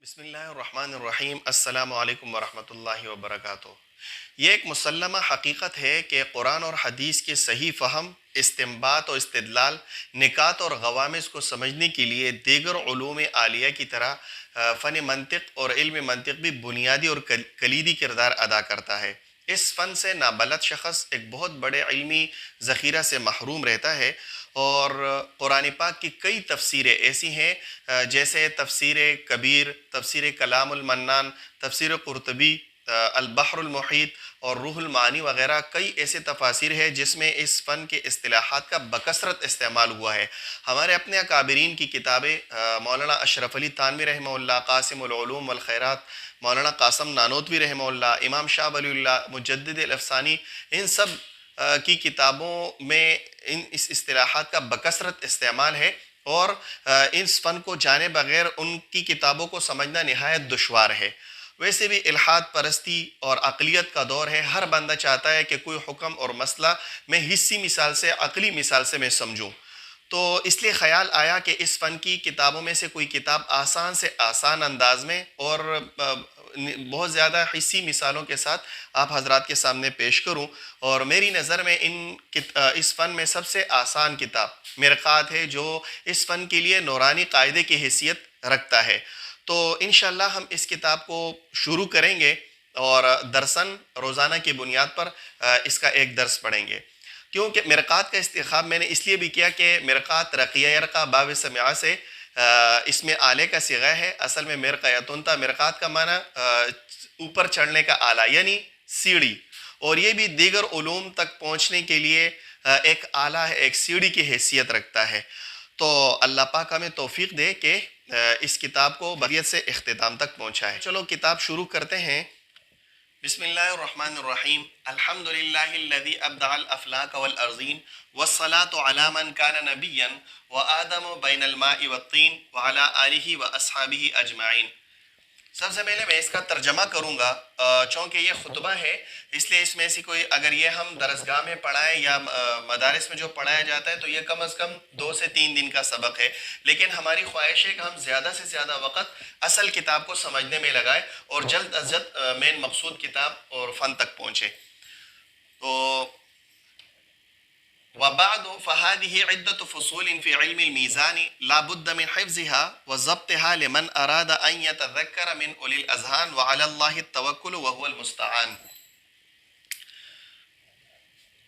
بسم اللہ الرحمن الرحیم السلام علیکم ورحمۃ اللہ وبرکاتہ۔ یہ ایک مسلمہ حقیقت ہے کہ قرآن اور حدیث کے صحیح فہم، استنباط اور استدلال، نکات اور غوامض کو سمجھنے کے لیے دیگر علوم عالیہ کی طرح فن منطق اور علم منطق بھی بنیادی اور کلیدی کردار ادا کرتا ہے۔ اس فن سے نابلد شخص ایک بہت بڑے علمی ذخیرہ سے محروم رہتا ہے، اور قرآن پاک کی کئی تفسیریں ایسی ہیں جیسے تفسیر کبیر، تفسیر کلام المنان، تفسیر قرطبی، البحر المحیط اور روح المعانی وغیرہ کئی ایسے تفاسیر ہیں جس میں اس فن کے اصطلاحات کا بکثرت استعمال ہوا ہے۔ ہمارے اپنے اکابرین کی کتابیں، مولانا اشرف علی تھانوی رحمہ اللہ، قاسم العلوم والخیرات، مولانا قاسم نانوتوی رحمہ اللہ، امام شاہ ولی اللہ، مجدد الافسانی، ان سب کی کتابوں میں اس اصطلاحات کا بکثرت استعمال ہے، اور اس فن کو جانے بغیر ان کی کتابوں کو سمجھنا نہایت دشوار ہے۔ ویسے بھی الحاد پرستی اور عقلیت کا دور ہے، ہر بندہ چاہتا ہے کہ کوئی حکم اور مسئلہ میں حسی مثال سے، عقلی مثال سے میں سمجھوں، تو اس لیے خیال آیا کہ اس فن کی کتابوں میں سے کوئی کتاب آسان سے آسان انداز میں اور بہت زیادہ حسی مثالوں کے ساتھ آپ حضرات کے سامنے پیش کروں۔ اور میری نظر میں اس فن میں سب سے آسان کتاب مرقات ہے، جو اس فن کے لیے نورانی قاعدے کی حیثیت رکھتا ہے۔ تو انشاءاللہ ہم اس کتاب کو شروع کریں گے، اور درسن روزانہ کی بنیاد پر اس کا ایک درس پڑھیں گے۔ کیونکہ مرقات کا انتخاب میں نے اس لیے بھی کیا کہ مرقات رقیہ یرقہ باب سمعہ سے اس میں آلے کا صیغہ ہے، اصل میں مرقیتن تھا۔ مرقات کا معنی اوپر چڑھنے کا آلہ یعنی سیڑھی، اور یہ بھی دیگر علوم تک پہنچنے کے لیے ایک آلہ ہے، ایک سیڑھی کی حیثیت رکھتا ہے۔ تو اللہ پاک ہمیں توفیق دے کہ اس کتاب کو بریت سے اختتام تک پہنچائے۔ چلو کتاب شروع کرتے ہیں۔ بسم اللہ الرحمن الرحیم، الحمد للہ الذی ابدع الافلاک والارضین والصلاة علی من کان نبیا وآدم بین الماء والطین وعلی آلہ واصحابہ اجمعین۔ سب سے پہلے میں اس کا ترجمہ کروں گا، چونکہ یہ خطبہ ہے، اس لیے اس میں سے کوئی اگر یہ ہم درسگاہ میں پڑھائیں یا مدارس میں جو پڑھایا جاتا ہے تو یہ کم از کم 2 سے 3 دن کا سبق ہے، لیکن ہماری خواہش ہے کہ ہم زیادہ سے زیادہ وقت اصل کتاب کو سمجھنے میں لگائیں اور جلد از جلد مین مقصود کتاب اور فن تک پہنچے۔ تو وبعد فهذه عدة فصول في علم الميزان لا بد من حفظها وضبطها لمن أراد أن يتذكر من أولي الأذهان وعلى الله التوكل وهو المستعان۔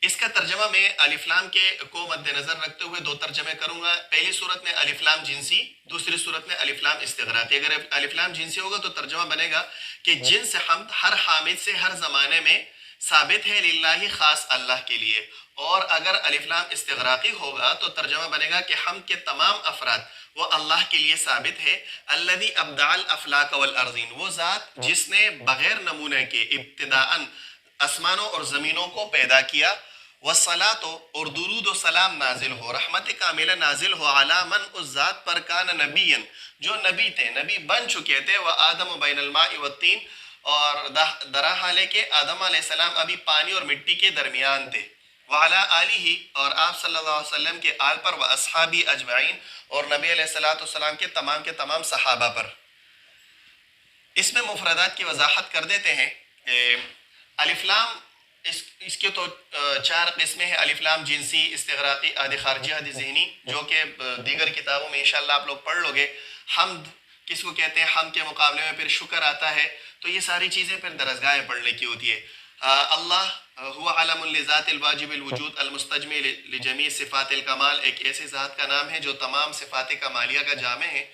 اس کا ترجمہ میں الف لام کے کو مد نظر رکھتے ہوئے 2 ترجمے کروں گا۔ پہلی صورت میں الف لام جنسی، دوسری صورت میں الف لام استغراقی۔ اگر الف لام جنسی ہوگا تو ترجمہ بنے گا کہ جنس حمد ہر حامد سے ہر زمانے میں ثابت ہے، للہ خاص اللہ کے لیے۔ اور اگر الف لام استغراقی ہوگا تو ترجمہ بنے گا کہ حمد کے تمام افراد وہ اللہ کے لیے ثابت ہے۔ الذی ابدع الافلاک والارضین، وہ ذات جس نے بغیر نمونے کے ابتداءً آسمانوں اور زمینوں کو پیدا کیا، والصلاۃ اور درود و سلام نازل ہو، رحمت کاملہ نازل ہو، علی من اس ذات پر کان نبیا جو نبی تھے، نبی بن چکے تھے، و آدم بین الماء والطین، اور درا حال ہے کہ آدم علیہ السلام ابھی پانی اور مٹی کے درمیان تھے، وعلی آلہ اور آپ صلی اللہ علیہ وسلم کے آل پر، و اصحابی اجمعین اور نبی علیہ السلام کے تمام صحابہ پر۔ اس میں مفردات کی وضاحت کر دیتے ہیں۔ الف لام اس کے تو 4 قسمیں ہیں، الف لام جنسی، استغراقی، عہد خارجی، عہد ذہنی، جو کہ دیگر کتابوں میں انشاءاللہ آپ لوگ پڑھ لو گے۔ حمد کس کو کہتے ہیں؟ حمد کے مقابلے میں پھر شکر آتا ہے، تو یہ ساری چیزیں پھر درسگاہیں پڑھنے کی ہوتی ہے۔ اللہ ہوا علم لذات الواجب الوجود المستجمع لجمیع صفات الکمال، ایک ایسے ذات کا نام ہے جو تمام صفات کمالیہ کا جامع ہے۔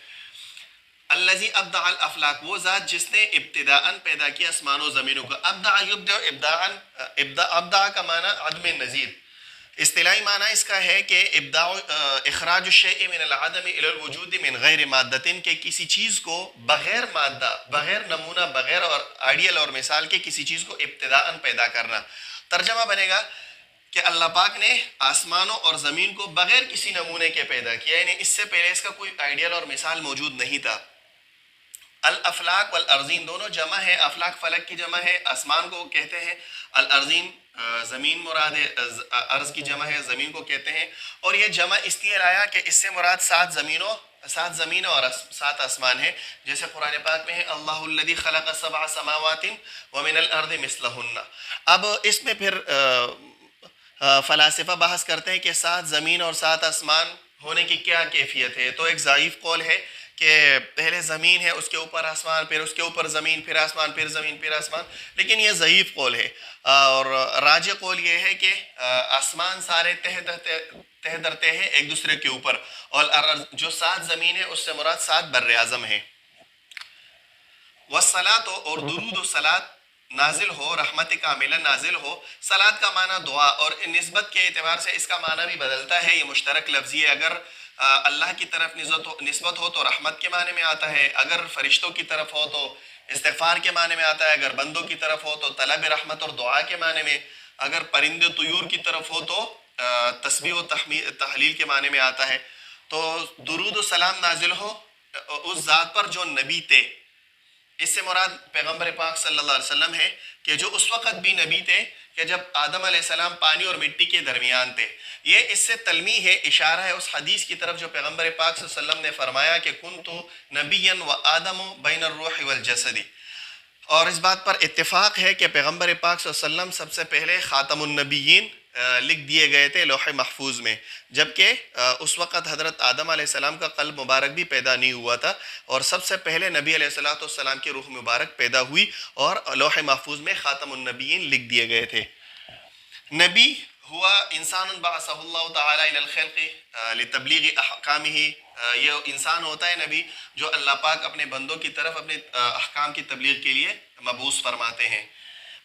الذی ابدع الافلاک، وہ ذات جس نے ابتداءً پیدا کیا آسمان و زمینوں کو۔ ابدع یبدع ابداعًا، ابدع کا معنی عدم نظیر، اصطلاحی معنی اس کا ہے کہ ابداع اخراج الشیء من العدم الى الوجود من غیر مادۃ، کہ کسی چیز کو بغیر مادہ، بغیر نمونہ، بغیر اور آئیڈیل اور مثال کے کسی چیز کو ابتداءً پیدا کرنا۔ ترجمہ بنے گا کہ اللہ پاک نے آسمانوں اور زمین کو بغیر کسی نمونے کے پیدا کیا، یعنی اس سے پہلے اس کا کوئی آئیڈیل اور مثال موجود نہیں تھا۔ الافلاک والارضین دونوں جمع ہے، افلاک فلک کی جمع ہے، آسمان کو کہتے ہیں، الارضین زمین مراد ہے، ارض کی جمع ہے، زمین کو کہتے ہیں۔ اور یہ جمع اس لیے لایا کہ اس سے مراد 7 زمینوں 7 زمین اور 7 آسمان ہیں، جیسے قرآن پاک میں ہے اللہ الذی خلق 7 سماوات ومن الارض مثلہن۔ اب اس میں پھر فلاسفہ بحث کرتے ہیں کہ 7 زمین اور 7 آسمان ہونے کی کیا کیفیت ہے۔ تو ایک ضعیف قول ہے کہ پہلے زمین ہے، اس کے اوپر آسمان، پھر اس کے اوپر زمین، پھر آسمان، پھر زمین، پھر آسمان، لیکن یہ ضعیف قول ہے۔ اور راجح قول یہ ہے کہ آسمان سارے تہ درتے ہیں ایک دوسرے کے اوپر، اور جو 7 زمین ہے اس سے مراد 7 بر اعظم ہیں۔ والصلاۃ، اور درود و صلاۃ نازل ہو، رحمت کاملہ نازل ہو۔ صلاۃ کا معنی دعا، اور نسبت کے اعتبار سے اس کا معنی بھی بدلتا ہے، یہ مشترک لفظی ہے۔ اگر اللہ کی طرف نسبت ہو تو رحمت کے معنی میں آتا ہے، اگر فرشتوں کی طرف ہو تو استغفار کے معنی میں آتا ہے، اگر بندوں کی طرف ہو تو طلب رحمت اور دعا کے معنی میں، اگر پرندے طیور کی طرف ہو تو تسبیح و تحلیل کے معنی میں آتا ہے۔ تو درود و سلام نازل ہو اس ذات پر جو نبی تھے، اس سے مراد پیغمبر پاک صلی اللہ علیہ وسلم ہے، کہ جو اس وقت بھی نبی تھے کہ جب آدم علیہ السلام پانی اور مٹی کے درمیان تھے۔ یہ اس سے تلمیح ہے، اشارہ ہے اس حدیث کی طرف جو پیغمبر پاک صلی اللہ علیہ وسلم نے فرمایا کہ کنتو نبیا و آدم بین الروح والجسد۔ اور اس بات پر اتفاق ہے کہ پیغمبر پاک صلی اللہ علیہ وسلم سب سے پہلے خاتم النبیین لکھ دیے گئے تھے لوح محفوظ میں، جبکہ اس وقت حضرت آدم علیہ السلام کا قلب مبارک بھی پیدا نہیں ہوا تھا، اور سب سے پہلے نبی علیہ السلام کی روح مبارک پیدا ہوئی اور لوح محفوظ میں خاتم النبیین لکھ دیے گئے تھے۔ نبی ہوا انسان بعثہ اللہ تعالی الی الخلق لتبلیغ احکامہ، یہ انسان ہوتا ہے نبی جو اللہ پاک اپنے بندوں کی طرف اپنے احکام کی تبلیغ کے لیے مبعوث فرماتے ہیں۔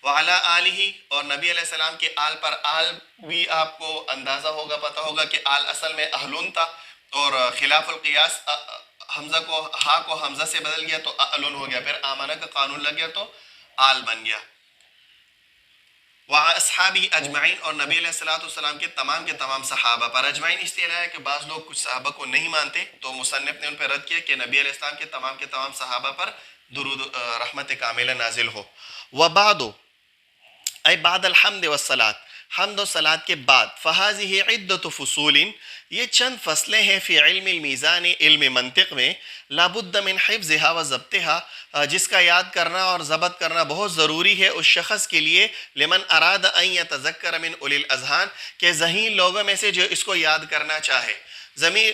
وعلی آلہ، اور نبی علیہ السلام کے آل پر، آل بھی آپ کو اندازہ ہوگا، پتہ ہوگا کہ آل اصل میں اہلن تھا، اور خلاف القیاس حمزہ کو ہا کو حمزہ سے بدل گیا تو اہلن ہو گیا، پھر آمنہ کا قانون لگ گیا تو آل بن گیا۔ وَأَصْحَابِهِ اجمعین، اور نبی علیہ السلام کے تمام صحابہ پر۔ اجمعین اس لیے ہے کہ بعض لوگ کچھ صحابہ کو نہیں مانتے، تو مصنف نے ان پہ رد کیا کہ نبی علیہ السلام کے تمام صحابہ پر درود رحمت کاملہ نازل ہو۔ وَبَعْدُ، اے بعد الحمد والصلاۃ، حمد و صلاۃ کے بعد، فَهَذِهِ عِدَّةُ فُصُولٍ، یہ چند فصلیں ہیں، فی علم المیزان، علم منطق میں، لابد من حفظها و ضبطها، جس کا یاد کرنا اور ضبط کرنا بہت ضروری ہے اس شخص کے لیے، لمن اراد ان یتذکر من اولی الاذہان، کہ ذہین لوگوں میں سے جو اس کو یاد کرنا چاہے،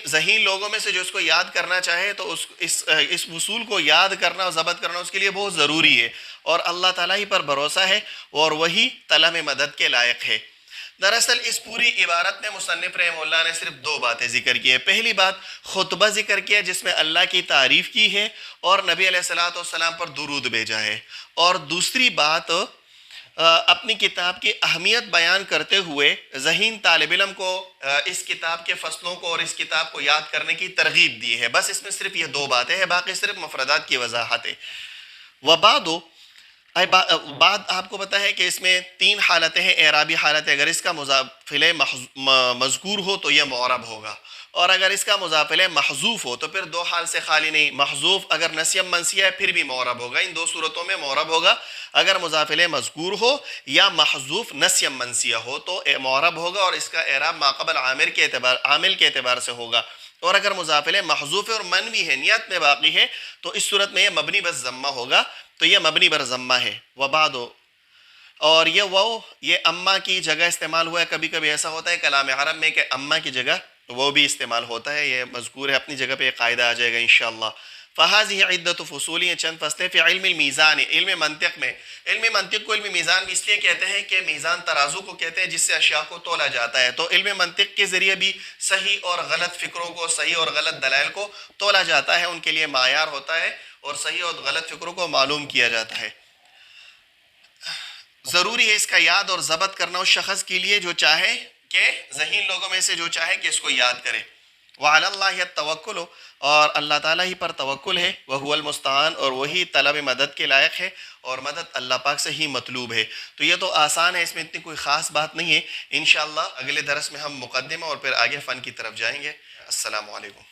ذہین لوگوں میں سے جو اس کو یاد کرنا چاہے تو اس اصول کو یاد کرنا اور ضبط کرنا اس کے لیے بہت ضروری ہے، اور اللہ تعالیٰ ہی پر بھروسہ ہے، اور وہی طلب مدد کے لائق ہے۔ دراصل اس پوری عبارت میں مصنف رحمہ اللہ نے صرف 2 باتیں ذکر کی ہے۔ پہلی بات خطبہ ذکر کیا جس میں اللہ کی تعریف کی ہے اور نبی علیہ السلام پر درود بھیجا ہے، اور دوسری بات اپنی کتاب کی اہمیت بیان کرتے ہوئے ذہین طالب علم کو اس کتاب کے فصلوں کو اور اس کتاب کو یاد کرنے کی ترغیب دی ہے۔ بس اس میں صرف یہ 2 باتیں ہیں، باقی صرف مفردات کی وضاحت ہے۔ وبعد، بعد آپ کو پتا ہے کہ اس میں 3 حالتیں ہیں، اعرابی حالت ہے۔ اگر اس کا مضاف الیہ مذکور ہو تو یہ معرب ہوگا، اور اگر اس کا مضاف الیہ محذوف ہو تو پھر 2 حال سے خالی نہیں، محذوف اگر نسیم منسیہ ہے پھر بھی معرب ہوگا، ان 2 صورتوں میں معرب ہوگا۔ اگر مضاف الیہ مذکور ہو یا محذوف نسیم منسیہ ہو تو معرب ہوگا، اور اس کا اعراب ما قبل عامل کے اعتبار سے ہوگا۔ اور اگر مضاف الیہ محذوف ہے اور منوی ہے، نیت میں باقی ہے، تو اس صورت میں یہ مبنی بس ضمہ ہوگا، تو یہ مبنی بر ضمہ ہے۔ وبعد، اور یہ اما کی جگہ استعمال ہوا ہے، کبھی کبھی ایسا ہوتا ہے کلام عرب میں کہ اما کی جگہ وہ بھی استعمال ہوتا ہے، یہ مذکور ہے، اپنی جگہ پہ یہ قاعدہ آ جائے گا انشاءاللہ۔ فَهَذِهِ عِدَّةُ فُصُولٍ، یہ چند فصلیں فی علم المیزان، علم منطق میں۔ علم منطق کو علم میزان بھی اس لیے کہتے ہیں کہ میزان ترازو کو کہتے ہیں جس سے اشیاء کو تولا جاتا ہے، تو علم منطق کے ذریعے بھی صحیح اور غلط فکروں کو، صحیح اور غلط دلائل کو تولا جاتا ہے، ان کے لیے معیار ہوتا ہے، اور صحیح اور غلط فکروں کو معلوم کیا جاتا ہے۔ ضروری ہے اس کا یاد اور ضبط کرنا اس شخص کے لیے جو چاہے، کہ ذہین لوگوں میں سے جو چاہے کہ اس کو یاد کرے۔ وعلی اللہ التوکل، اور اللہ تعالیٰ ہی پر توکل ہے، وہو المستعان، اور وہی طلب مدد کے لائق ہے، اور مدد اللہ پاک سے ہی مطلوب ہے۔ تو یہ تو آسان ہے، اس میں اتنی کوئی خاص بات نہیں ہے۔ انشاءاللہ اگلے درس میں ہم مقدمہ اور پھر آگے فن کی طرف جائیں گے۔ السلام علیکم۔